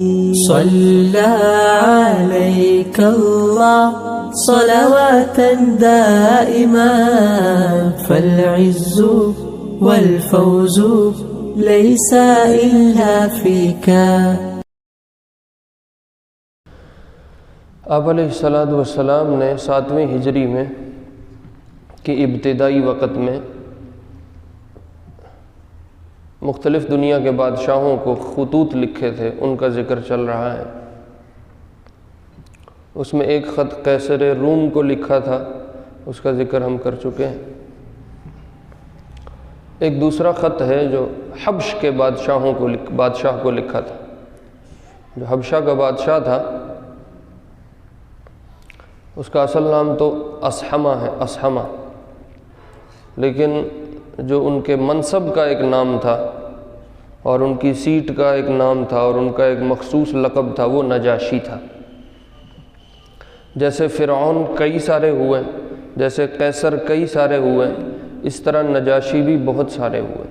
صلى عليك الله صلواتا دائما فالعز والفوز ليس إلا فيك۔ آپ علیہ السلام نے 7ویں ہجری میں کی ابتدائی وقت میں مختلف دنیا کے بادشاہوں کو خطوط لکھے تھے، ان کا ذکر چل رہا ہے۔ اس میں ایک خط قیصر روم کو لکھا تھا، اس کا ذکر ہم کر چکے ہیں۔ ایک دوسرا خط ہے جو حبش کے بادشاہ کو لکھا تھا۔ جو حبشہ کا بادشاہ تھا اس کا اصل نام تو اصحمہ ہے، اصحمہ، لیکن جو ان کے منصب کا ایک نام تھا اور ان کی سیٹ کا ایک نام تھا اور ان کا ایک مخصوص لقب تھا، وہ نجاشی تھا۔ جیسے فرعون کئی سارے ہوئے، جیسے قیصر کئی سارے ہوئے، اس طرح نجاشی بھی بہت سارے ہوئے۔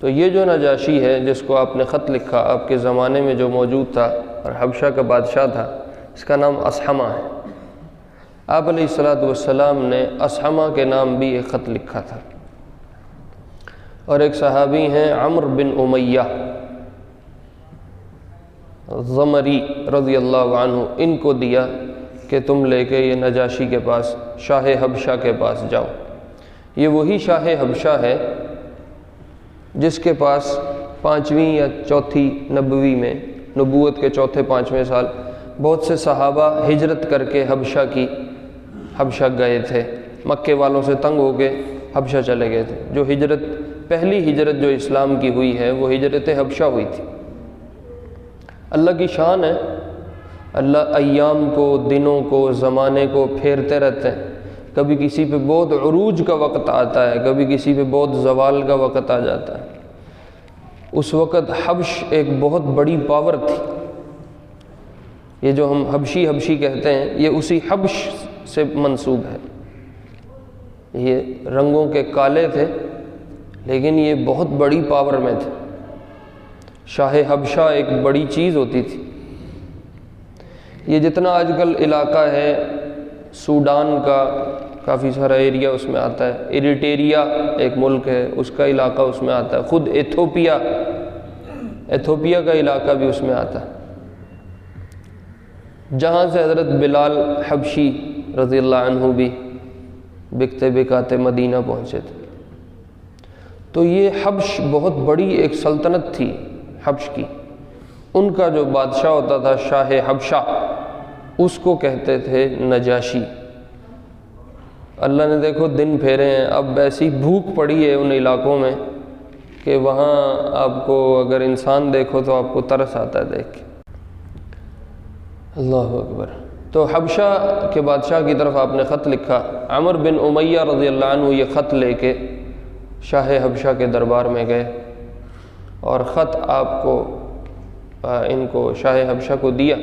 تو یہ جو نجاشی ہے جس کو آپ نے خط لکھا، آپ کے زمانے میں جو موجود تھا اور حبشہ کا بادشاہ تھا، اس کا نام اصحمہ ہے۔ آپ علیہ السلام نے اصحمہ کے نام بھی ایک خط لکھا تھا، اور ایک صحابی ہیں عمرو بن امیہ ضمری رضی اللہ عنہ، ان کو دیا کہ تم لے کے یہ نجاشی کے پاس، شاہ حبشہ کے پاس جاؤ۔ یہ وہی شاہ حبشہ ہے جس کے پاس 5ویں یا 4تھی نبوی میں، نبوت کے 4-5ویں سال بہت سے صحابہ ہجرت کر کے حبشہ گئے تھے۔ مکے والوں سے تنگ ہو کے حبشہ چلے گئے تھے۔ جو پہلی ہجرت جو اسلام کی ہوئی ہے وہ ہجرت حبشہ ہوئی تھی۔ اللہ کی شان ہے، اللہ ایام کو، دنوں کو، زمانے کو پھیرتے رہتے ہیں۔ کبھی کسی پہ بہت عروج کا وقت آتا ہے، کبھی کسی پہ بہت زوال کا وقت آ جاتا ہے۔ اس وقت حبش ایک بہت بڑی پاور تھی۔ یہ جو ہم حبشی کہتے ہیں، یہ اسی حبش سے منسوب ہے۔ یہ رنگوں کے کالے تھے لیکن یہ بہت بڑی پاور میں تھے۔ شاہ حبشہ ایک بڑی چیز ہوتی تھی۔ یہ جتنا آج کل علاقہ ہے سوڈان کا، کافی سارا ایریا اس میں آتا ہے۔ ایریٹیریا ایک ملک ہے، اس کا علاقہ اس میں آتا ہے۔ خود ایتھوپیا کا علاقہ بھی اس میں آتا ہے، جہاں سے حضرت بلال حبشی رضی اللہ عنہ بھی بکتے بکاتے مدینہ پہنچے تھے۔ تو یہ حبش بہت بڑی ایک سلطنت تھی حبش کی۔ ان کا جو بادشاہ ہوتا تھا شاہ حبشہ، اس کو کہتے تھے نجاشی۔ اللہ نے دیکھو دن پھیرے ہیں، اب ایسی بھوک پڑی ہے ان علاقوں میں کہ وہاں آپ کو اگر انسان دیکھو تو آپ کو ترس آتا ہے دیکھ کے۔ اللہ اکبر۔ تو حبشہ کے بادشاہ کی طرف آپ نے خط لکھا۔ عمرو بن امیہ رضی اللہ عنہ یہ خط لے کے شاہ حبشہ کے دربار میں گئے اور خط ان کو شاہ حبشہ کو دیا۔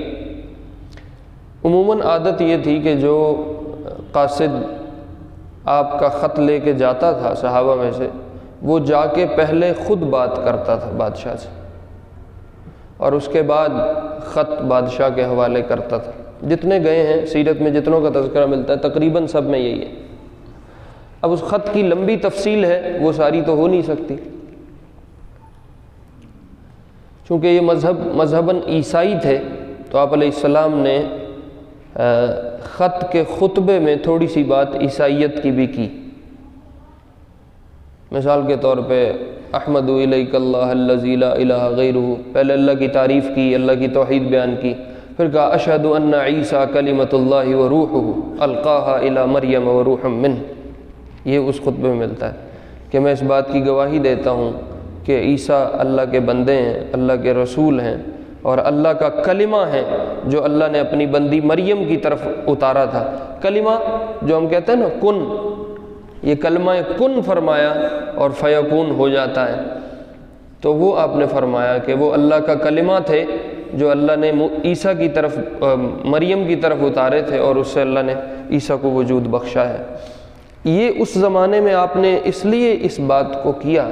عموماً عادت یہ تھی کہ جو قاصد آپ کا خط لے کے جاتا تھا صحابہ میں سے، وہ جا کے پہلے خود بات کرتا تھا بادشاہ سے، اور اس کے بعد خط بادشاہ کے حوالے کرتا تھا۔ جتنے گئے ہیں سیرت میں جتنوں کا تذکرہ ملتا ہے تقریباً سب میں یہی ہے۔ اب اس خط کی لمبی تفصیل ہے، وہ ساری تو ہو نہیں سکتی، چونکہ یہ مذہباً عیسائی تھے، تو آپ علیہ السلام نے خط کے خطبے میں تھوڑی سی بات عیسائیت کی بھی کی۔ مثال کے طور پہ احمد الیک اللہ الذی لا الہ غیرہ، پہلے اللہ کی تعریف کی، اللہ کی توحید بیان کی، پھر کہا اشہد ان عیسیٰ کلمۃ اللہ وروحہ القاہا الی مریم وروح منہ۔ یہ اس خطبے میں ملتا ہے کہ میں اس بات کی گواہی دیتا ہوں کہ عیسیٰ اللہ کے بندے ہیں، اللہ کے رسول ہیں، اور اللہ کا کلمہ ہے جو اللہ نے اپنی بندی مریم کی طرف اتارا تھا۔ کلمہ جو ہم کہتے ہیں نا کن، یہ کلمہ کن فرمایا اور فیکون ہو جاتا ہے۔ تو وہ آپ نے فرمایا کہ وہ اللہ کا کلمہ تھے جو اللہ نے عیسیٰ کی طرف، مریم کی طرف اتارے تھے، اور اس سے اللہ نے عیسیٰ کو وجود بخشا ہے۔ یہ اس زمانے میں آپ نے اس لیے اس بات کو کیا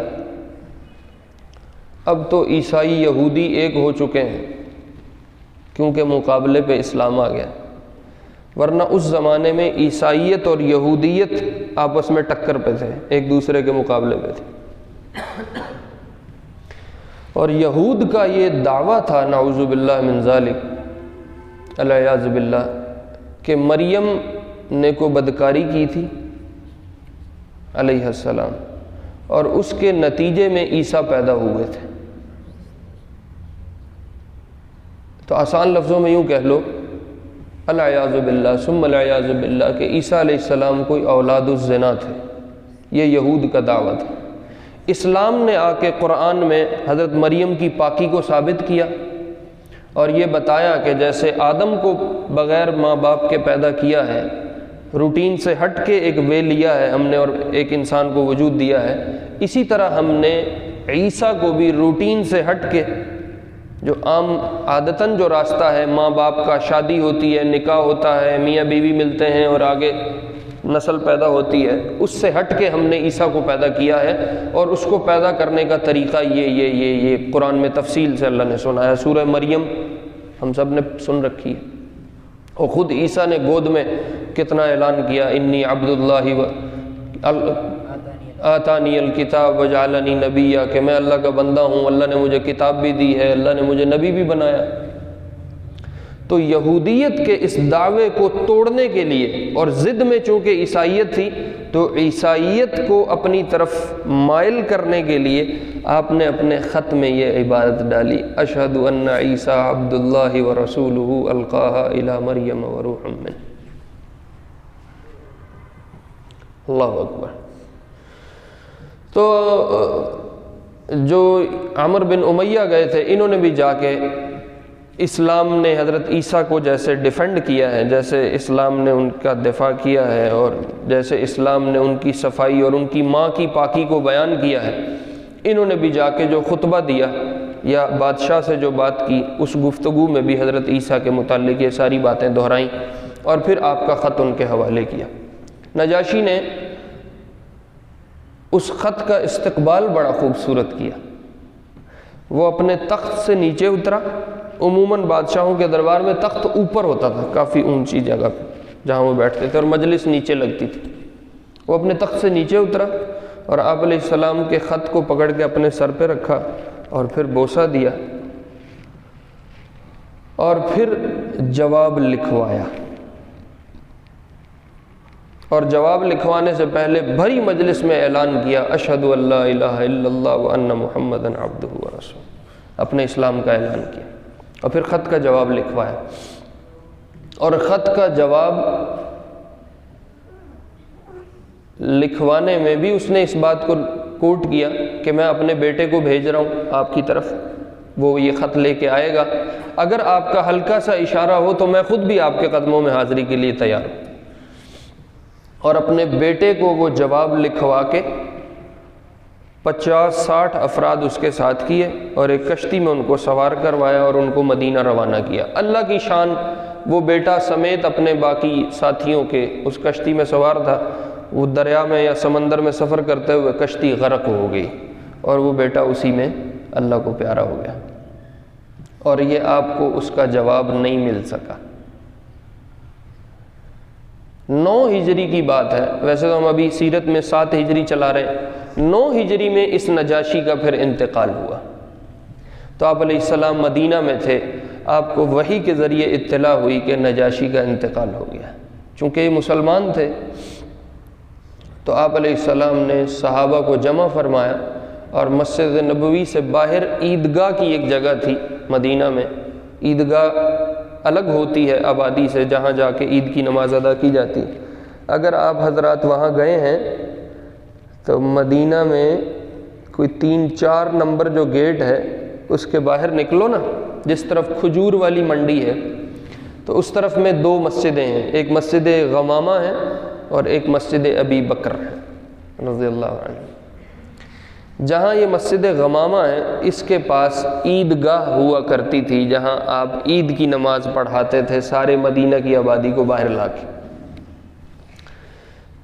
اب تو عیسائی یہودی ایک ہو چکے ہیں کیونکہ مقابلے پہ اسلام آ گیا، ورنہ اس زمانے میں عیسائیت اور یہودیت آپس میں ٹکر پہ تھے، ایک دوسرے کے مقابلے پہ تھے۔ اور یہود کا یہ دعویٰ تھا نعوذ باللہ من ذالک، العیاذ باللہ، کہ مریم نے کو بدکاری کی تھی علیہ السلام، اور اس کے نتیجے میں عیسیٰ پیدا ہوئے تھے۔ تو آسان لفظوں میں یوں کہہ لو العیاذ باللہ ثم العیاذ باللہ کہ عیسیٰ علیہ السلام کوئی اولاد الزنا تھے، یہ یہود کا دعویٰ تھا۔ اسلام نے آ کے قرآن میں حضرت مریم کی پاکی کو ثابت کیا اور یہ بتایا کہ جیسے آدم کو بغیر ماں باپ کے پیدا کیا ہے، روٹین سے ہٹ کے ایک وے لیا ہے ہم نے اور ایک انسان کو وجود دیا ہے، اسی طرح ہم نے عیسیٰ کو بھی روٹین سے ہٹ کے، جو عام عادتاً جو راستہ ہے ماں باپ کا، شادی ہوتی ہے، نکاح ہوتا ہے، میاں بیوی ملتے ہیں اور آگے نسل پیدا ہوتی ہے، اس سے ہٹ کے ہم نے عیسیٰ کو پیدا کیا ہے، اور اس کو پیدا کرنے کا طریقہ یہ قرآن میں تفصیل سے اللہ نے سنایا۔ سورہ مریم ہم سب نے سن رکھی ہے، اور خود عیسیٰ نے گود میں کتنا اعلان کیا، انی عبد اللہ آتانی الکتاب وجعلنی نبیہ، کہ میں اللہ کا بندہ ہوں، اللہ نے مجھے کتاب بھی دی ہے، اللہ نے مجھے نبی بھی بنایا۔ تو یہودیت کے اس دعوے کو توڑنے کے لیے، اور ضد میں چونکہ عیسائیت تھی تو عیسائیت کو اپنی طرف مائل کرنے کے لیے آپ نے اپنے خط میں یہ عبارت ڈالی، اشہد ان عیسیٰ عبد اللہ ورسولہ القاہا الی مریم وروح منہ۔ اللہ اکبر۔ تو جو عمر بن امیہ گئے تھے، انہوں نے بھی جا کے اسلام نے حضرت عیسیٰ کو جیسے ڈیفینڈ کیا ہے، جیسے اسلام نے ان کا دفاع کیا ہے، اور جیسے اسلام نے ان کی صفائی اور ان کی ماں کی پاکی کو بیان کیا ہے، انہوں نے بھی جا کے جو خطبہ دیا یا بادشاہ سے جو بات کی، اس گفتگو میں بھی حضرت عیسیٰ کے متعلق یہ ساری باتیں دہرائیں، اور پھر آپ کا خط ان کے حوالے کیا۔ نجاشی نے اس خط کا استقبال بڑا خوبصورت کیا، وہ اپنے تخت سے نیچے اترا۔ عموماً بادشاہوں کے دربار میں تخت اوپر ہوتا تھا، کافی اونچی جگہ پہ جہاں وہ بیٹھتے تھے، اور مجلس نیچے لگتی تھی۔ وہ اپنے تخت سے نیچے اترا اور آپ علیہ السلام کے خط کو پکڑ کے اپنے سر پہ رکھا، اور پھر بوسہ دیا، اور پھر جواب لکھوایا۔ اور جواب لکھوانے سے پہلے بھری مجلس میں اعلان کیا، اشہد ان لا الہ الا اللہ وان محمدا عبدہ ورسولہ، اپنے اسلام کا اعلان کیا، اور پھر خط کا جواب لکھوایا۔ اور خط کا جواب لکھوانے میں بھی اس نے اس بات کو کوٹ کیا کہ میں اپنے بیٹے کو بھیج رہا ہوں آپ کی طرف، وہ یہ خط لے کے آئے گا، اگر آپ کا ہلکا سا اشارہ ہو تو میں خود بھی آپ کے قدموں میں حاضری کے لیے تیار ہوں۔ اور اپنے بیٹے کو وہ جواب لکھوا کے 50-60 افراد اس کے ساتھ کیے، اور ایک کشتی میں ان کو سوار کروایا اور ان کو مدینہ روانہ کیا۔ اللہ کی شان، وہ بیٹا سمیت اپنے باقی ساتھیوں کے اس کشتی میں سوار تھا، وہ دریا میں یا سمندر میں سفر کرتے ہوئے کشتی غرق ہو گئی، اور وہ بیٹا اسی میں اللہ کو پیارا ہو گیا، اور یہ آپ کو اس کا جواب نہیں مل سکا۔ 9 ہجری کی بات ہے، ویسے تو ہم ابھی سیرت میں 7 ہجری چلا رہے ہیں، 9 ہجری میں اس نجاشی کا پھر انتقال ہوا۔ تو آپ علیہ السلام مدینہ میں تھے، آپ کو وحی کے ذریعے اطلاع ہوئی کہ نجاشی کا انتقال ہو گیا۔ چونکہ یہ مسلمان تھے تو آپ علیہ السلام نے صحابہ کو جمع فرمایا، اور مسجد نبوی سے باہر عیدگاہ کی ایک جگہ تھی مدینہ میں، عیدگاہ الگ ہوتی ہے آبادی سے جہاں جا کے عید کی نماز ادا کی جاتی۔ اگر آپ حضرات وہاں گئے ہیں تو مدینہ میں کوئی 3-4 نمبر جو گیٹ ہے اس کے باہر نکلو نا، جس طرف کھجور والی منڈی ہے تو اس طرف میں 2 مسجدیں ہیں، ایک مسجد غمامہ ہے اور ایک مسجد ابی بکر ہے رضی اللہ عنہ۔ جہاں یہ مسجد غمامہ ہے اس کے پاس عیدگاہ ہوا کرتی تھی، جہاں آپ عید کی نماز پڑھاتے تھے سارے مدینہ کی آبادی کو باہر لا کے۔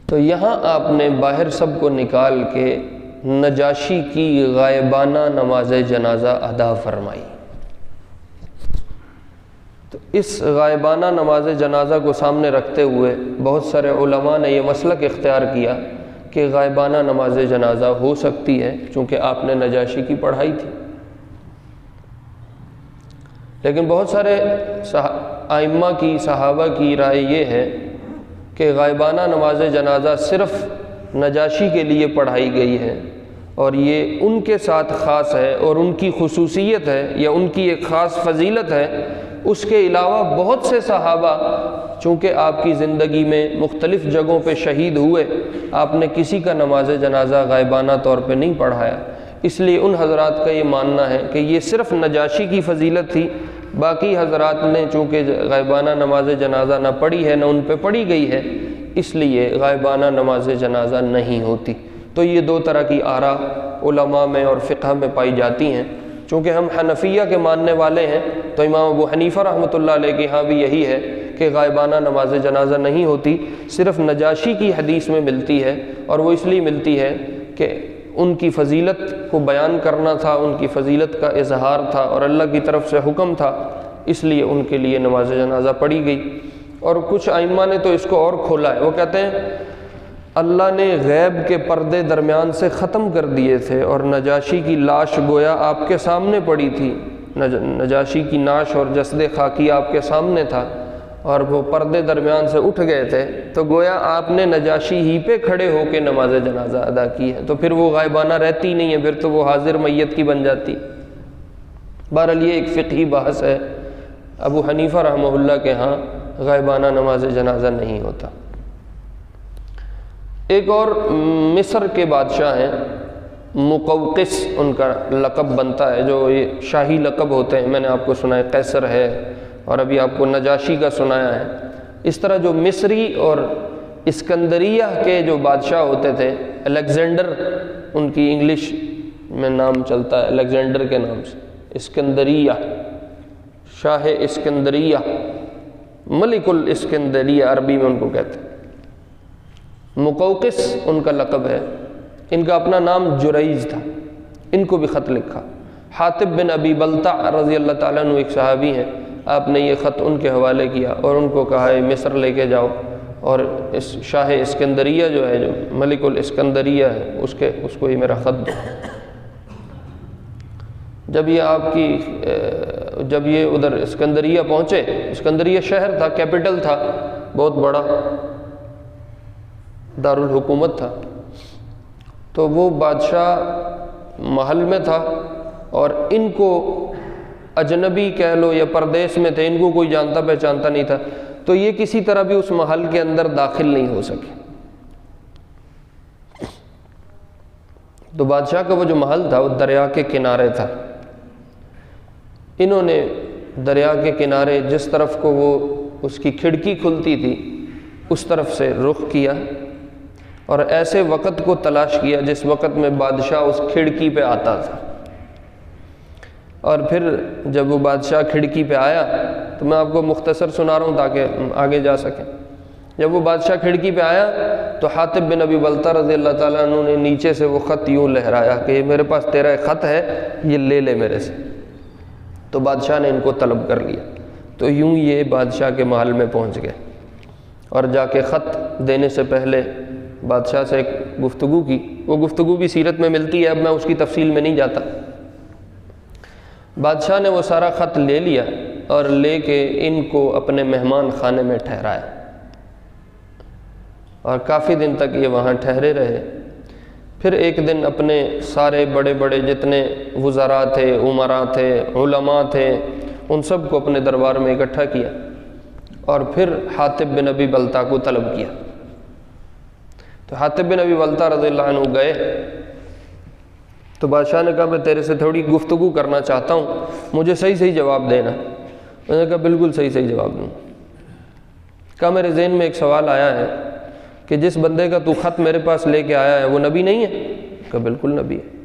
تو یہاں آپ نے باہر سب کو نکال کے نجاشی کی غائبانہ نماز جنازہ ادا فرمائی۔ تو اس غائبانہ نماز جنازہ کو سامنے رکھتے ہوئے بہت سارے علماء نے یہ مسلک اختیار کیا کہ غائبانہ نماز جنازہ ہو سکتی ہے چونکہ آپ نے نجاشی کی پڑھائی تھی، لیکن بہت سارے ائمہ کی صحابہ کی رائے یہ ہے کہ غائبانہ نماز جنازہ صرف نجاشی کے لیے پڑھائی گئی ہے اور یہ ان کے ساتھ خاص ہے اور ان کی خصوصیت ہے یا ان کی ایک خاص فضیلت ہے۔ اس کے علاوہ بہت سے صحابہ چونکہ آپ کی زندگی میں مختلف جگہوں پہ شہید ہوئے، آپ نے کسی کا نماز جنازہ غائبانہ طور پہ نہیں پڑھایا، اس لیے ان حضرات کا یہ ماننا ہے کہ یہ صرف نجاشی کی فضیلت تھی، باقی حضرات نے چونکہ غائبانہ نماز جنازہ نہ پڑھی ہے نہ ان پہ پڑھی گئی ہے، اس لیے غائبانہ نماز جنازہ نہیں ہوتی۔ تو یہ دو طرح کی آراء علماء میں اور فقہ میں پائی جاتی ہیں۔ چونکہ ہم حنفیہ کے ماننے والے ہیں تو امام ابو حنیفہ رحمۃ اللہ علیہ کے ہاں بھی یہی ہے کہ غائبانہ نماز جنازہ نہیں ہوتی، صرف نجاشی کی حدیث میں ملتی ہے، اور وہ اس لیے ملتی ہے کہ ان کی فضیلت کو بیان کرنا تھا، ان کی فضیلت کا اظہار تھا اور اللہ کی طرف سے حکم تھا، اس لیے ان کے لیے نماز جنازہ پڑھی گئی۔ اور کچھ ائمہ نے تو اس کو اور کھولا ہے، وہ کہتے ہیں اللہ نے غیب کے پردے درمیان سے ختم کر دیے تھے اور نجاشی کی لاش گویا آپ کے سامنے پڑی تھی، نجاشی کی نعش اور جسد خاکی آپ کے سامنے تھا اور وہ پردے درمیان سے اٹھ گئے تھے، تو گویا آپ نے نجاشی ہی پہ کھڑے ہو کے نماز جنازہ ادا کی ہے، تو پھر وہ غائبانہ رہتی نہیں ہے، پھر تو وہ حاضر میت کی بن جاتی۔ بہرحال یہ ایک فقہی بحث ہے۔ ابو حنیفہ رحمہ اللہ کے ہاں غائبانہ نماز جنازہ نہیں ہوتا۔ ایک اور مصر کے بادشاہ ہیں مقوقس، ان کا لقب بنتا ہے، جو یہ شاہی لقب ہوتے ہیں، میں نے آپ کو سنا ہے قیصر ہے اور ابھی آپ کو نجاشی کا سنایا ہے۔ اس طرح جو مصری اور اسکندریہ کے جو بادشاہ ہوتے تھے، الیگزینڈر ان کی انگلش میں نام چلتا ہے الیگزینڈر کے نام سے، اسکندریہ، شاہ اسکندریہ، ملک الاسکندریہ عربی میں ان کو کہتے ہیں۔ مقوقس ان کا لقب ہے، ان کا اپنا نام جریج تھا، ان کو بھی خط لکھا۔ حاطب بن ابی بلتع رضی اللہ تعالیٰ عنہ ایک صحابی ہیں، آپ نے یہ خط ان کے حوالے کیا اور ان کو کہا ہے مصر لے کے جاؤ اور اس شاہ اسکندریہ جو ہے، جو ملک الاسکندریہ ہے، اس کو یہ میرا خط دو۔ جب یہ ادھر اسکندریہ پہنچے، اسکندریہ شہر تھا، کیپٹل تھا، بہت بڑا دارالحکومت تھا، تو وہ بادشاہ محل میں تھا اور ان کو اجنبی کہہ لو یا پردیس میں تھے، ان کو کوئی جانتا پہچانتا نہیں تھا، تو یہ کسی طرح بھی اس محل کے اندر داخل نہیں ہو سکے۔ تو بادشاہ کا وہ جو محل تھا وہ دریا کے کنارے تھا، انہوں نے دریا کے کنارے جس طرف کو وہ اس کی کھڑکی کھلتی تھی اس طرف سے رخ کیا اور ایسے وقت کو تلاش کیا جس وقت میں بادشاہ اس کھڑکی پہ آتا تھا، اور پھر جب وہ بادشاہ کھڑکی پہ آیا تو میں آپ کو مختصر سنا رہا ہوں تاکہ آگے جا سکیں۔ جب وہ بادشاہ کھڑکی پہ آیا تو حاطب بن ابی بلتع رضی اللہ تعالیٰ عنہ نے نیچے سے وہ خط یوں لہرایا کہ یہ میرے پاس تیرا ایک خط ہے، یہ لے لے میرے سے۔ تو بادشاہ نے ان کو طلب کر لیا، تو یوں یہ بادشاہ کے محل میں پہنچ گئے اور جا کے خط دینے سے پہلے بادشاہ سے ایک گفتگو کی۔ وہ گفتگو بھی سیرت میں ملتی ہے، اب میں اس کی تفصیل میں نہیں جاتا۔ بادشاہ نے وہ سارا خط لے لیا اور لے کے ان کو اپنے مہمان خانے میں ٹھہرایا اور کافی دن تک یہ وہاں ٹھہرے رہے۔ پھر ایک دن اپنے سارے بڑے بڑے جتنے وزراء تھے، امراء تھے، علماء تھے، ان سب کو اپنے دربار میں اکٹھا کیا اور پھر حاطب بن ابی بلتع کو طلب کیا۔ تو حاطب بن ابی بلتع رضی اللہ عنہ گئے تو بادشاہ نے کہا میں تیرے سے تھوڑی گفتگو کرنا چاہتا ہوں، مجھے صحیح صحیح جواب دینا۔ انہوں نے کہا بالکل صحیح صحیح جواب دوں۔ کہا میرے ذہن میں ایک سوال آیا ہے کہ جس بندے کا تو خط میرے پاس لے کے آیا ہے وہ نبی نہیں ہے؟ کہا بالکل نبی ہے۔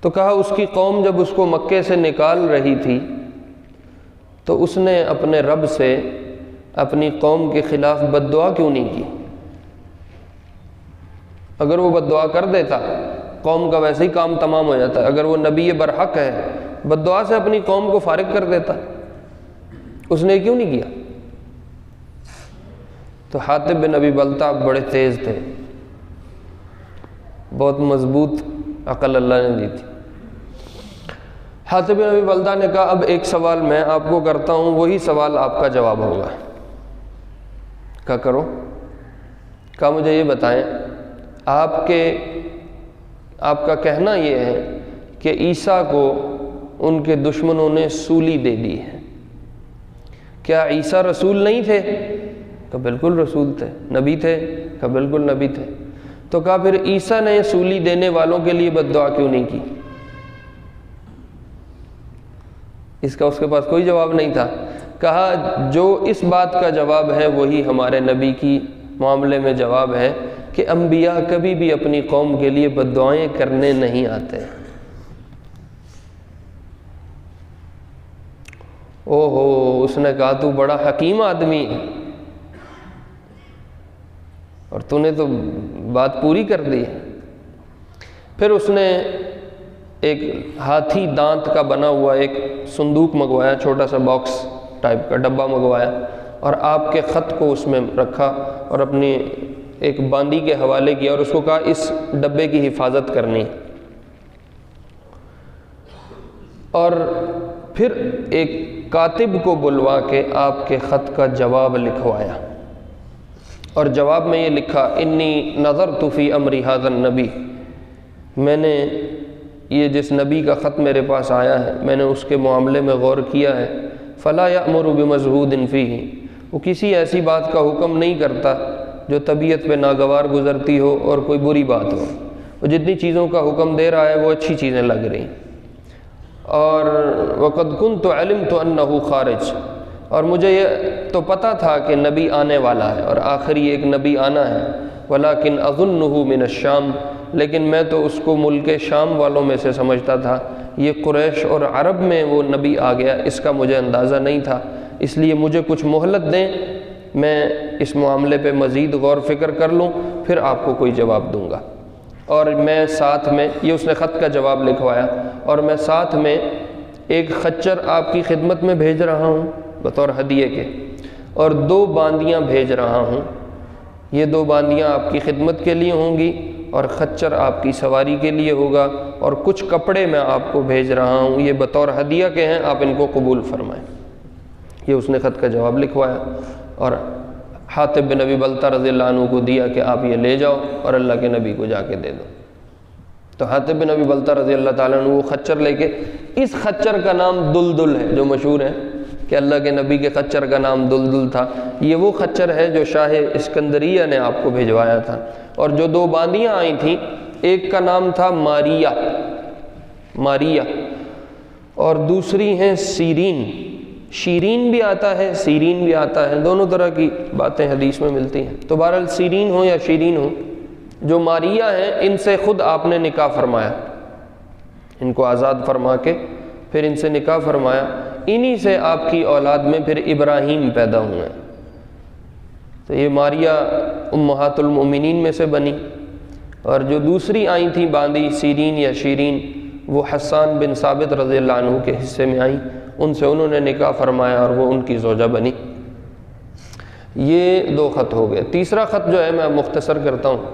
تو کہا اس کی قوم جب اس کو مکے سے نکال رہی تھی تو اس نے اپنے رب سے اپنی قوم کے خلاف بد دعا کیوں نہیں کی؟ اگر وہ بد دعا کر دیتا قوم کا ویسے ہی کام تمام ہو جاتا. اگر وہ نبی برحق ہے بد دعا سے اپنی قوم کو فارغ کر دیتا, اس نے کیوں نہیں کیا؟ تو حاطب بن ابی بلتع بڑے تیز تھے, بہت مضبوط عقل اللہ نے دی تھی. حاطب بن ابی بلتع نے کہا اب ایک سوال میں آپ کو کرتا ہوں, وہی سوال آپ کا جواب ہوگا. کیا کرو؟ کہا مجھے یہ بتائیں, آپ کا کہنا یہ ہے کہ عیسیٰ کو ان کے دشمنوں نے سولی دے دی ہے, کیا عیسیٰ رسول نہیں تھے؟ کہ بالکل رسول تھے. نبی تھے؟ کہ بالکل نبی تھے. تو کہا پھر عیسیٰ نے سولی دینے والوں کے لیے بد دعا کیوں نہیں کی؟ اس کا اس کے پاس کوئی جواب نہیں تھا. کہا جو اس بات کا جواب ہے وہی ہمارے نبی کی معاملے میں جواب ہے کہ انبیاء کبھی بھی اپنی قوم کے لیے بد دعائیں کرنے نہیں آتے. او ہو, اس نے کہا تو بڑا حکیم آدمی ہے اور تو نے تو بات پوری کر دی. پھر اس نے ایک ہاتھی دانت کا بنا ہوا ایک صندوق منگوایا, چھوٹا سا باکس ٹائپ کا ڈبہ منگوایا, اور آپ کے خط کو اس میں رکھا اور اپنی ایک باندی کے حوالے کیا, اور اس کو کہا اس ڈبے کی حفاظت کرنی. اور پھر ایک کاتب کو بلوا کے آپ کے خط کا جواب لکھوایا, اور جواب میں یہ لکھا انی نظرت فی امری ھذا النبی, میں نے یہ جس نبی کا خط میرے پاس آیا ہے میں نے اس کے معاملے میں غور کیا ہے. فلا یأمر بمجھود فیہ, وہ کسی ایسی بات کا حکم نہیں کرتا جو طبیعت پہ ناگوار گزرتی ہو اور کوئی بری بات ہو. وہ جتنی چیزوں کا حکم دے رہا ہے وہ اچھی چیزیں لگ رہی. اور وقد کنت علمت انہ خارج, اور مجھے یہ تو پتہ تھا کہ نبی آنے والا ہے اور آخری ایک نبی آنا ہے. ولکن اظنہ من الشام, لیکن میں تو اس کو ملک شام والوں میں سے سمجھتا تھا. یہ قریش اور عرب میں وہ نبی آ گیا, اس کا مجھے اندازہ نہیں تھا, اس لیے مجھے کچھ مہلت دیں, میں اس معاملے پہ مزید غور فکر کر لوں, پھر آپ کو کوئی جواب دوں گا. اور میں ساتھ میں, یہ اس نے خط کا جواب لکھوایا, اور میں ساتھ میں ایک خچر آپ کی خدمت میں بھیج رہا ہوں بطور ہدیے کے, اور 2 باندیاں بھیج رہا ہوں. یہ 2 باندیاں آپ کی خدمت کے لیے ہوں گی اور خچر آپ کی سواری کے لیے ہوگا, اور کچھ کپڑے میں آپ کو بھیج رہا ہوں, یہ بطور ہدیہ کے ہیں, آپ ان کو قبول فرمائیں. یہ اس نے خط کا جواب لکھوایا اور حاطب بن ابی بلتع رضی اللہ عنہ کو دیا کہ آپ یہ لے جاؤ اور اللہ کے نبی کو جا کے دے دو. تو حاطب بن ابی بلتع رضی اللہ تعالیٰ عنہ وہ خچر لے کے, اس خچر کا نام دلدل ہے جو مشہور ہے کہ اللہ کے نبی کے خچر کا نام دلدل تھا. یہ وہ خچر ہے جو شاہ اسکندریہ نے آپ کو بھجوایا تھا. اور جو 2 باندیاں آئی تھیں, ایک کا نام تھا ماریہ اور دوسری ہیں سیرین. شیرین بھی آتا ہے, سیرین بھی آتا ہے, دونوں طرح کی باتیں حدیث میں ملتی ہیں. تو بہرحال سیرین ہو یا شیرین ہو, جو ماریہ ہیں ان سے خود آپ نے نکاح فرمایا, ان کو آزاد فرما کے پھر ان سے نکاح فرمایا. انہی سے آپ کی اولاد میں پھر ابراہیم پیدا ہوئے. تو یہ ماریہ امہات المؤمنین میں سے بنی, اور جو دوسری آئی تھیں باندی سیرین یا شیرین, وہ حسان بن ثابت رضی اللہ عنہ کے حصے میں آئیں, ان سے انہوں نے نکاح فرمایا اور وہ ان کی زوجہ بنی. یہ 2 خط ہو گئے. تیسرا خط جو ہے میں مختصر کرتا ہوں.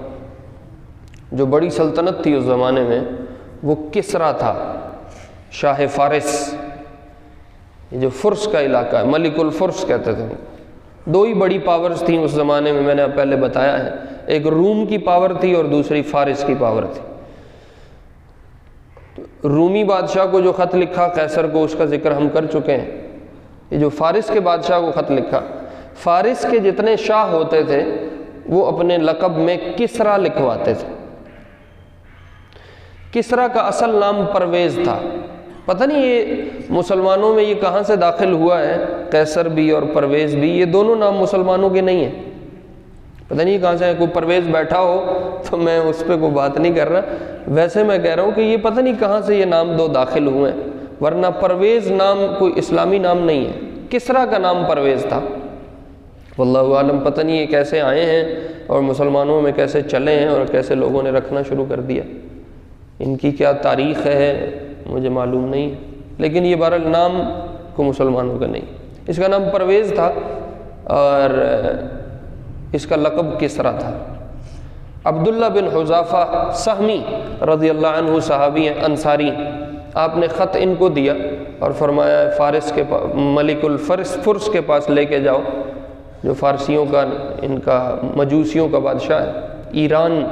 جو بڑی سلطنت تھی اس زمانے میں وہ کسریٰ تھا, شاہ فارس. یہ جو فرس کا علاقہ ہے, ملک الفرس کہتے تھے. 2 ہی بڑی پاورز تھیں اس زمانے میں نے پہلے بتایا ہے, ایک روم کی پاور تھی اور دوسری فارس کی پاور تھی. رومی بادشاہ کو جو خط لکھا قیصر کو, اس کا ذکر ہم کر چکے ہیں. یہ جو فارس کے بادشاہ کو خط لکھا, فارس کے جتنے شاہ ہوتے تھے وہ اپنے لقب میں کسریٰ لکھواتے تھے. کسریٰ کا اصل نام پرویز تھا. پتہ نہیں یہ مسلمانوں میں یہ کہاں سے داخل ہوا ہے, قیصر بھی اور پرویز بھی, یہ دونوں نام مسلمانوں کے نہیں ہیں. پتہ نہیں کہاں سے, کوئی پرویز بیٹھا ہو تو میں اس پہ کوئی بات نہیں کر رہا, ویسے میں کہہ رہا ہوں کہ یہ پتہ نہیں کہاں سے یہ نام 2 داخل ہوئے ہیں, ورنہ پرویز نام کوئی اسلامی نام نہیں ہے. کسریٰ کا نام پرویز تھا. واللہ عالم، پتہ نہیں یہ کیسے آئے ہیں اور مسلمانوں میں کیسے چلے ہیں اور کیسے لوگوں نے رکھنا شروع کر دیا، ان کی کیا تاریخ ہے مجھے معلوم نہیں، لیکن یہ بہرحال نام کو مسلمانوں کا نہیں۔ اس کا نام پرویز تھا اور اس کا لقب کسریٰ تھا۔ عبداللہ بن حذافہ سہمی رضی اللہ عنہ صحابی ہیں، انصاری، آپ نے خط ان کو دیا اور فرمایا فارس کے ملک فرس کے پاس لے کے جاؤ، جو فارسیوں کا، ان کا مجوسیوں کا بادشاہ ہے، ایران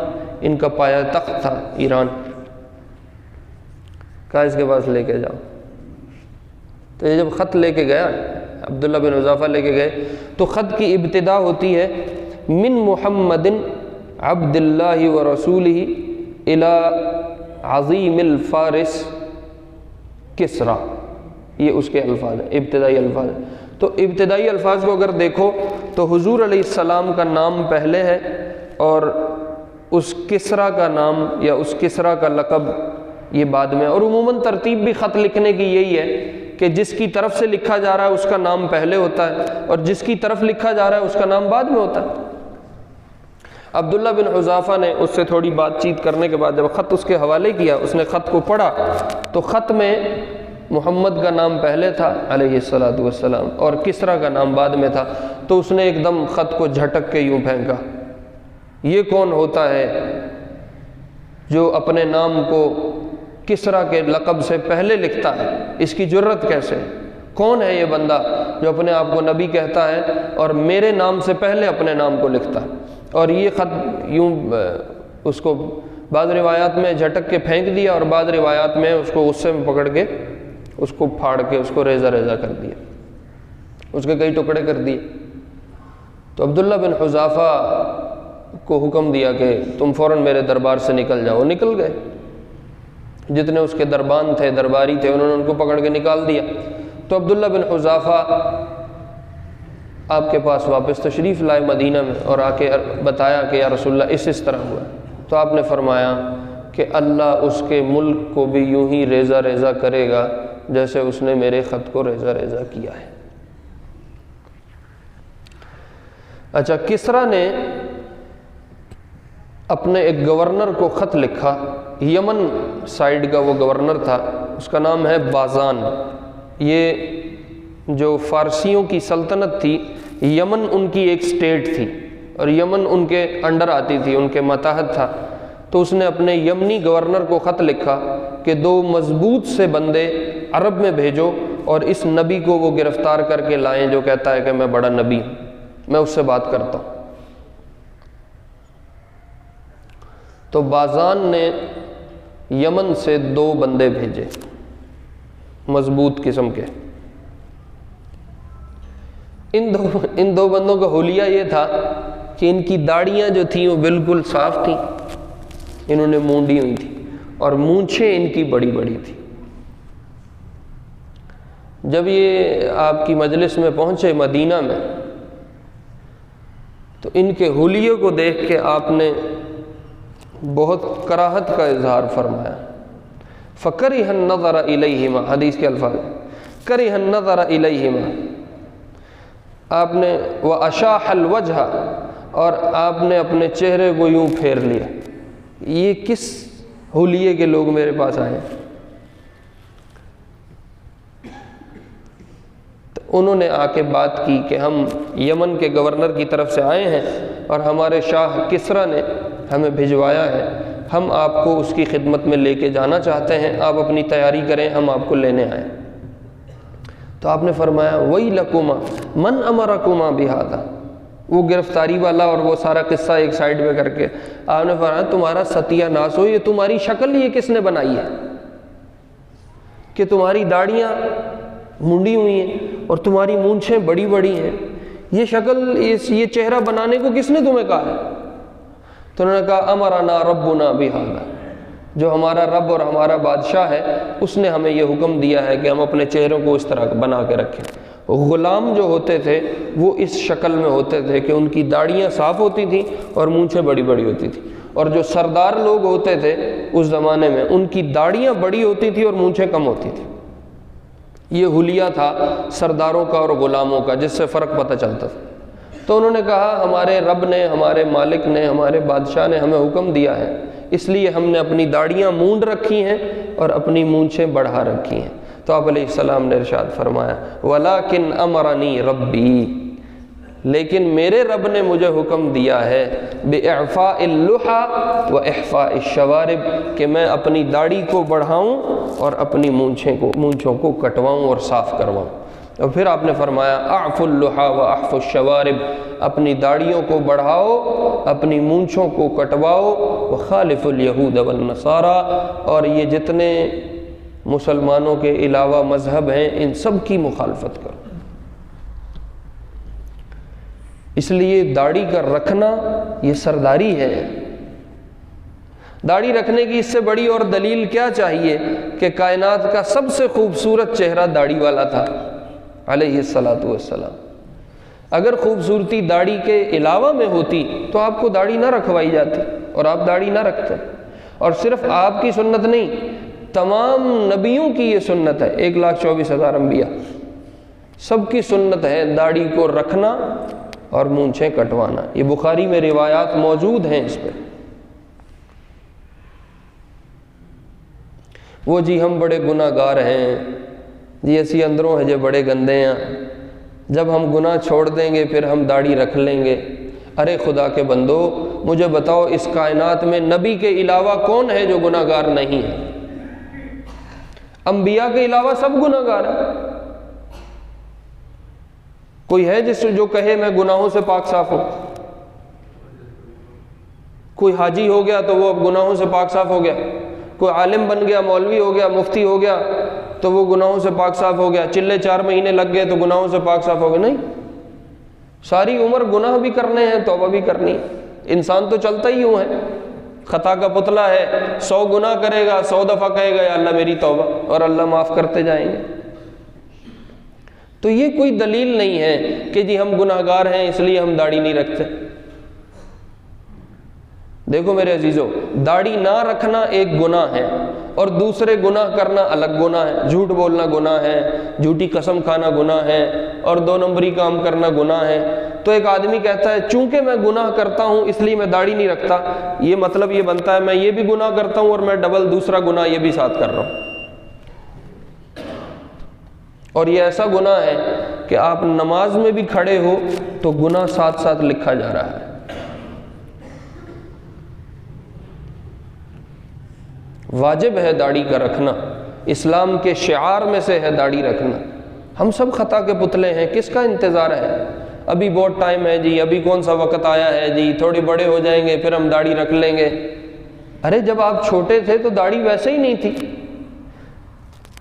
ان کا پایہ تخت تھا، ایران، کہا اس کے پاس لے کے جاؤ۔ تو یہ جب خط لے کے گیا، عبداللہ بن حذافہ لے کے گئے، تو خط کی ابتدا ہوتی ہے من محمد عبد اللہ و رسولہ الی عظیم الفارس کسریٰ، یہ اس کے الفاظ ہیں، ابتدائی الفاظ ہیں۔ تو ابتدائی الفاظ کو اگر دیکھو تو حضور علیہ السلام کا نام پہلے ہے اور اس کسریٰ کا نام یا اس کسریٰ کا لقب یہ بعد میں، اور عموماً ترتیب بھی خط لکھنے کی یہی ہے کہ جس کی طرف سے لکھا جا رہا ہے اس کا نام پہلے ہوتا ہے اور جس کی طرف لکھا جا رہا ہے اس کا نام بعد میں ہوتا ہے۔ عبداللہ بن حذافہ نے اس سے تھوڑی بات چیت کرنے کے بعد جب خط اس کے حوالے کیا، اس نے خط کو پڑھا تو خط میں محمد کا نام پہلے تھا علیہ الصلاۃ والسلام اور کسریٰ کا نام بعد میں تھا، تو اس نے ایک دم خط کو جھٹک کے یوں پھینکا، یہ کون ہوتا ہے جو اپنے نام کو کسریٰ کے لقب سے پہلے لکھتا ہے؟ اس کی جرت کیسے؟ کون ہے یہ بندہ جو اپنے آپ کو نبی کہتا ہے اور میرے نام سے پہلے اپنے نام کو لکھتا ہے؟ اور یہ خط یوں اس کو بعض روایات میں جھٹک کے پھینک دیا اور بعض روایات میں اس کو غصے میں پکڑ کے اس کو پھاڑ کے اس کو ریزہ ریزہ کر دیا، اس کے کئی ٹکڑے کر دیے۔ تو عبداللہ بن حذافہ کو حکم دیا کہ تم فوراً میرے دربار سے نکل جاؤ، نکل گئے۔ جتنے اس کے دربان تھے، درباری تھے، انہوں نے ان کو پکڑ کے نکال دیا۔ تو عبداللہ بن حذافہ آپ کے پاس واپس تشریف لائے مدینہ میں اور آ کے بتایا کہ یا رسول اللہ اس طرح ہوا۔ تو آپ نے فرمایا کہ اللہ اس کے ملک کو بھی یوں ہی ریزہ ریزہ کرے گا جیسے اس نے میرے خط کو ریزہ ریزہ کیا ہے۔ اچھا، کسریٰ نے اپنے ایک گورنر کو خط لکھا، یمن سائیڈ کا وہ گورنر تھا، اس کا نام ہے بازان۔ یہ جو فارسیوں کی سلطنت تھی، یمن ان کی ایک سٹیٹ تھی اور یمن ان کے انڈر آتی تھی، ان کے ماتحت تھا۔ تو اس نے اپنے یمنی گورنر کو خط لکھا کہ 2 مضبوط سے بندے عرب میں بھیجو اور اس نبی کو وہ گرفتار کر کے لائیں جو کہتا ہے کہ میں بڑا نبی ہوں، میں اس سے بات کرتا ہوں۔ تو بازان نے یمن سے 2 بندے بھیجے مضبوط قسم کے۔ ان دو بندوں کا حلیہ یہ تھا کہ ان کی داڑیاں جو تھیں وہ بالکل صاف تھیں، انہوں نے مونڈی ہوئی تھی اور مونچھیں ان کی بڑی بڑی تھی۔ جب یہ آپ کی مجلس میں پہنچے مدینہ میں تو ان کے حلیے کو دیکھ کے آپ نے بہت کراہت کا اظہار فرمایا۔ فَكَرِهَ النَّظَرَ إِلَيْهِمَا، حدیث کے الفاظ كَرِهَ النَّظَرَ إِلَيْهِمَا، آپ نے وَأَشَاحَ الْوَجْهَ، اور آپ نے اپنے چہرے کو یوں پھیر لیا، یہ کس حلیے کے لوگ میرے پاس آئے ہیں؟ تو انہوں نے آ کے بات کی کہ ہم یمن کے گورنر کی طرف سے آئے ہیں اور ہمارے شاہ کسریٰ نے ہمیں بھجوایا ہے، ہم آپ کو اس کی خدمت میں لے کے جانا چاہتے ہیں، آپ اپنی تیاری کریں، ہم آپ کو لینے آئیں۔ تو آپ نے فرمایا وَيْلَكُمَا مَنْ أَمَرَكُمَا بِهَذَا، وہ گرفتاری والا اور وہ سارا قصہ ایک سائیڈ میں کر کے آپ نے فرمایا تمہارا ستیہ ناس ہو، یہ تمہاری شکل یہ کس نے بنائی ہے کہ تمہاری داڑیاں منڈی ہوئی ہیں اور تمہاری مونچھیں بڑی بڑی ہیں، یہ شکل یہ چہرہ بنانے کو کس نے تمہیں کہا ہے؟ تو انہوں نے کہا امرنا ربنا بہذا، جو ہمارا رب اور ہمارا بادشاہ ہے اس نے ہمیں یہ حکم دیا ہے کہ ہم اپنے چہروں کو اس طرح بنا کے رکھیں۔ غلام جو ہوتے تھے وہ اس شکل میں ہوتے تھے کہ ان کی داڑیاں صاف ہوتی تھیں اور مونچھیں بڑی بڑی ہوتی تھیں، اور جو سردار لوگ ہوتے تھے اس زمانے میں ان کی داڑیاں بڑی ہوتی تھیں اور مونچھیں کم ہوتی تھیں۔ یہ حلیہ تھا سرداروں کا اور غلاموں کا، جس سے فرق پتہ چلتا تھا۔ تو انہوں نے کہا ہمارے رب نے، ہمارے مالک نے، ہمارے بادشاہ نے ہمیں حکم دیا ہے، اس لیے ہم نے اپنی داڑیاں مونڈ رکھی ہیں اور اپنی مونچھیں بڑھا رکھی ہیں۔ تو آپ علیہ السلام نے ارشاد فرمایا وَلَكِنْ أَمَرَنِي رَبِّي، لیکن میرے رب نے مجھے حکم دیا ہے بِإِعْفَاءِ اللُّحَى وَإِحْفَاءِ الشَّوَارِبِ، کہ میں اپنی داڑھی کو بڑھاؤں اور اپنی مونچھوں کو کٹواؤں اور صاف کرواؤں۔ اور پھر آپ نے فرمایا اعفوا اللحى واحفوا الشوارب، اپنی داڑھیوں کو بڑھاؤ، اپنی مونچھوں کو کٹواؤ، وخالف اليہود والنصارى، اور یہ جتنے مسلمانوں کے علاوہ مذہب ہیں ان سب کی مخالفت کرو۔ اس لیے داڑھی کا رکھنا یہ سرداری ہے۔ داڑھی رکھنے کی اس سے بڑی اور دلیل کیا چاہیے کہ کائنات کا سب سے خوبصورت چہرہ داڑھی والا تھا علیہ الصلاۃ والسلام۔ اگر خوبصورتی داڑھی کے علاوہ میں ہوتی تو آپ کو داڑھی نہ رکھوائی جاتی اور آپ داڑھی نہ رکھتے۔ اور صرف آپ کی سنت نہیں، تمام نبیوں کی یہ سنت ہے، 1,24,000 انبیاء سب کی سنت ہے داڑھی کو رکھنا اور مونچھیں کٹوانا۔ یہ بخاری میں روایات موجود ہیں اس پہ۔ وہ جی ہم بڑے گناہ گار ہیں، جی اسی اندروں ہے جو بڑے گندے ہیں، جب ہم گناہ چھوڑ دیں گے پھر ہم داڑھی رکھ لیں گے۔ ارے خدا کے بندو، مجھے بتاؤ اس کائنات میں نبی کے علاوہ کون ہے جو گناہ گار نہیں ہے؟ انبیاء کے علاوہ سب گناہ گار ہیں۔ کوئی ہے جو کہے میں گناہوں سے پاک صاف ہوں؟ کوئی حاجی ہو گیا تو وہ اب گناہوں سے پاک صاف ہو گیا، کوئی عالم بن گیا، مولوی ہو گیا، مفتی ہو گیا تو وہ گناہوں سے پاک صاف ہو گیا، چلے 4 مہینے لگ گئے تو گناہوں سے پاک صاف ہو گئے؟ نہیں، ساری عمر گناہ بھی کرنے ہیں، توبہ بھی کرنی ہے۔ انسان تو چلتا ہی یوں ہے، خطا کا پتلا ہے، 100 گناہ کرے گا، 100 دفعہ کہے گا یا اللہ میری توبہ، اور اللہ معاف کرتے جائیں گے۔ تو یہ کوئی دلیل نہیں ہے کہ جی ہم گناہ گار ہیں اس لیے ہم داڑھی نہیں رکھتے۔ دیکھو میرے عزیزو، داڑھی نہ رکھنا ایک گناہ ہے اور دوسرے گناہ کرنا الگ گناہ ہے۔ جھوٹ بولنا گناہ ہے، جھوٹی قسم کھانا گناہ ہے، اور 2 نمبری کام کرنا گناہ ہے۔ تو ایک آدمی کہتا ہے چونکہ میں گناہ کرتا ہوں اس لیے میں داڑھی نہیں رکھتا، یہ مطلب یہ بنتا ہے میں یہ بھی گناہ کرتا ہوں اور میں ڈبل دوسرا گناہ یہ بھی ساتھ کر رہا ہوں۔ اور یہ ایسا گناہ ہے کہ آپ نماز میں بھی کھڑے ہو تو گناہ ساتھ ساتھ لکھا جا رہا ہے۔ واجب ہے داڑھی کا رکھنا، اسلام کے شعار میں سے ہے داڑھی رکھنا۔ ہم سب خطا کے پتلے ہیں، کس کا انتظار ہے؟ ابھی بہت ٹائم ہے جی، ابھی کون سا وقت آیا ہے جی، تھوڑے بڑے ہو جائیں گے پھر ہم داڑھی رکھ لیں گے۔ ارے جب آپ چھوٹے تھے تو داڑھی ویسے ہی نہیں تھی،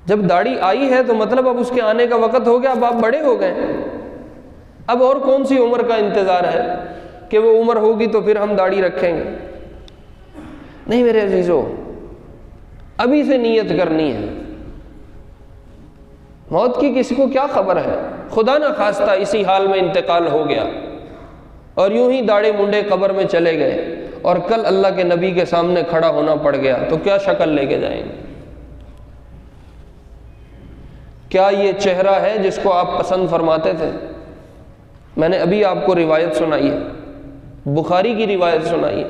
جب داڑھی آئی ہے تو مطلب اب اس کے آنے کا وقت ہو گیا، اب آپ بڑے ہو گئے، اب اور کون سی عمر کا انتظار ہے کہ وہ عمر ہوگی تو پھر ہم داڑھی رکھیں گے؟ نہیں میرے عزیزو، ابھی سے نیت کرنی ہے۔ موت کی کسی کو کیا خبر ہے؟ خدا نہ خواستہ اسی حال میں انتقال ہو گیا اور یوں ہی داڑھے منڈے قبر میں چلے گئے اور کل اللہ کے نبی کے سامنے کھڑا ہونا پڑ گیا تو کیا شکل لے کے جائیں گے؟ کیا یہ چہرہ ہے جس کو آپ پسند فرماتے تھے؟ میں نے ابھی آپ کو روایت سنائی ہے، بخاری کی روایت سنائی ہے۔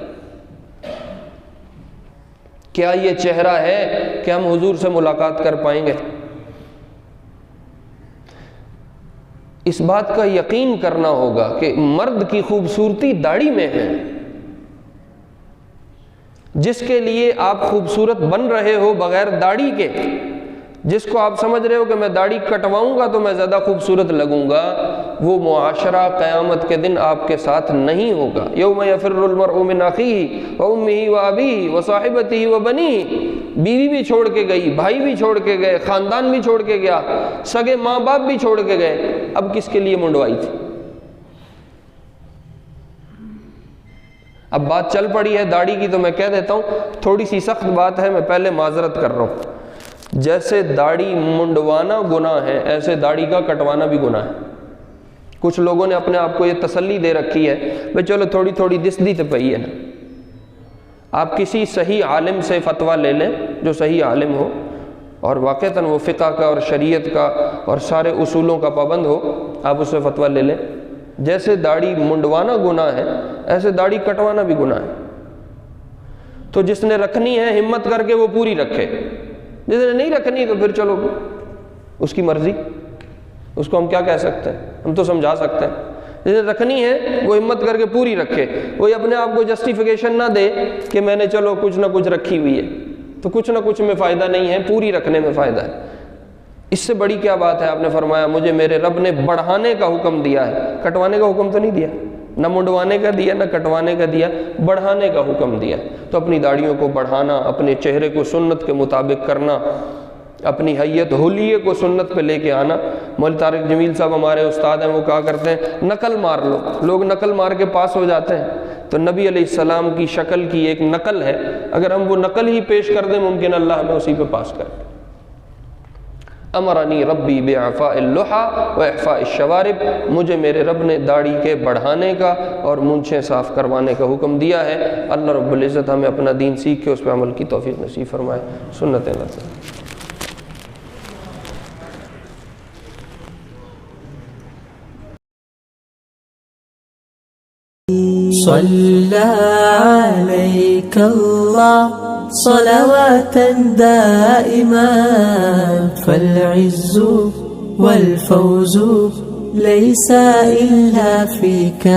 کیا یہ چہرہ ہے کہ ہم حضور سے ملاقات کر پائیں گے؟ اس بات کا یقین کرنا ہوگا کہ مرد کی خوبصورتی داڑھی میں ہے۔ جس کے لیے آپ خوبصورت بن رہے ہو بغیر داڑھی کے، جس کو آپ سمجھ رہے ہو کہ میں داڑھی کٹواؤں گا تو میں زیادہ خوبصورت لگوں گا، وہ معاشرہ قیامت کے دن آپ کے ساتھ نہیں ہوگا۔ یوم یفر المرء من اخیہ وامہ وابیہ وصاحبتہ وبنیہ، بیوی بھی چھوڑ کے گئی، بھائی بھی چھوڑ کے گئے، خاندان بھی چھوڑ کے گیا، سگے ماں باپ بھی چھوڑ کے گئے، اب کس کے لیے منڈوائی تھی؟ اب بات چل پڑی ہے داڑھی کی تو میں کہہ دیتا ہوں، تھوڑی سی سخت بات ہے، میں پہلے معذرت کر رہا ہوں۔ جیسے داڑھی منڈوانا گناہ ہے ایسے داڑھی کا کٹوانا بھی گناہ ہے۔ کچھ لوگوں نے اپنے آپ کو یہ تسلی دے رکھی ہے بھئی چلو تھوڑی تھوڑی دستی تو پئی ہے نا۔ آپ کسی صحیح عالم سے فتویٰ لے لیں جو صحیح عالم ہو اور واقعتاً وہ فقہ کا اور شریعت کا اور سارے اصولوں کا پابند ہو، آپ اس سے فتویٰ لے لیں جیسے داڑھی منڈوانا گناہ ہے ایسے داڑھی کٹوانا بھی گناہ ہے. تو جس نے رکھنی ہے ہمت کر کے وہ پوری رکھے، جس نے نہیں رکھنی تو پھر چلو اس کی مرضی، اس کو ہم کیا کہہ سکتے ہیں، ہم تو سمجھا سکتے ہیں. جس نے رکھنی ہے وہ ہمت کر کے پوری رکھے، کوئی اپنے آپ کو جسٹیفیکیشن نہ دے کہ میں نے چلو کچھ نہ کچھ رکھی ہوئی ہے، تو کچھ نہ کچھ میں فائدہ نہیں ہے، پوری رکھنے میں فائدہ ہے. اس سے بڑی کیا بات ہے، آپ نے فرمایا مجھے میرے رب نے بڑھانے کا حکم دیا ہے، کٹوانے کا حکم تو نہیں دیا، نہ منڈوانے کا دیا نہ کٹوانے کا دیا، بڑھانے کا حکم دیا. تو اپنی داڑھیوں کو بڑھانا، اپنے چہرے کو سنت کے مطابق کرنا، اپنی حیت حلیے کو سنت پہ لے کے آنا. مولانا طارق جمیل صاحب ہمارے استاد ہیں، وہ کہا کرتے ہیں نقل مار لو. لوگ نقل مار کے پاس ہو جاتے ہیں، تو نبی علیہ السلام کی شکل کی ایک نقل ہے، اگر ہم وہ نقل ہی پیش کر دیں ممکن اللہ ہمیں اسی پہ پاس کر دے. امرنی ربی باعفاء اللحى واعفاء الشوارب، مجھے میرے رب نے داڑھی کے بڑھانے کا اور مونچھیں صاف کروانے کا حکم دیا ہے. اللہ رب العزت ہمیں اپنا دین سیکھ کے اس پہ عمل کی توفیق نصیب فرمائے. سنت اللہ صلى عليك الله صلواتا دائما، فالعز والفوز ليس إلا فيك.